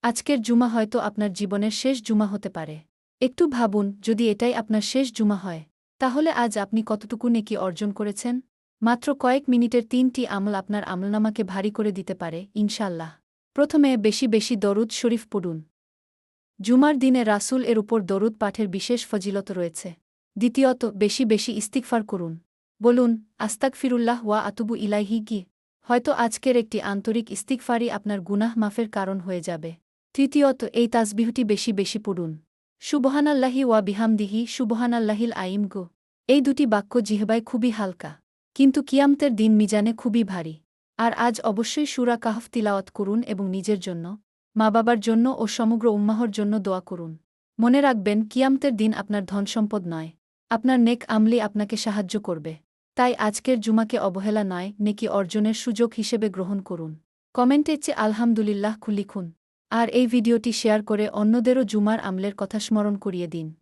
আজকের জুমা হয়তো আপনার জীবনের শেষ জুমা হতে পারে। একটু ভাবুন, যদি এটাই আপনার শেষ জুমা হয়, তাহলে আজ আপনি কতটুকু নেকি অর্জন করেছেন? মাত্র কয়েক মিনিটের ৩টি আমল আপনার আমলনামাকে ভারী করে দিতে পারে, ইনশাল্লাহ। প্রথমে বেশি বেশি দরুদ শরীফ পড়ুন। জুমার দিনে রাসূল এর উপর দরুদ পাঠের বিশেষ ফজিলত রয়েছে। দ্বিতীয়ত, বেশি বেশি ইস্তিগফার করুন। বলুন, আস্তাগফিরুল্লাহ ওয়া আতুবু ইলাইহি কি। হয়তো আজকের একটি আন্তরিক ইস্তিগফারই আপনার গুনাহ মাফের কারণ হয়ে যাবে। তৃতীয়ত, এই তাসবিহটি বেশি বেশি পড়ুন। সুবহানাল্লাহি ওয়া বিহামদিহি সুবহানাল্লাহিল আইম গো। এই দুটি বাক্য জিহবায় খুবই হালকা, কিন্তু কিয়ামতের দিন মিজানে খুবই ভারী। আর আজ অবশ্যই সূরা কাহফ তিলাওয়াত করুন এবং নিজের জন্য, মা-বাবার জন্য ও সমগ্র উম্মাহর জন্য দোয়া করুন। মনে রাখবেন, কিয়ামতের দিন আপনার ধনসম্পদ নয়, আপনার নেক আমলই আপনাকে সাহায্য করবে। তাই আজকের জুমাকে অবহেলা নয়, নেকি অর্জনের সুযোগ হিসেবে গ্রহণ করুন। কমেন্টে চেয়ে আলহামদুলিল্লাহ লিখুন। আর এই ভিডিওটি শেয়ার করে অন্যদেরও জুমার আমলের কথা স্মরণ করিয়ে দিন।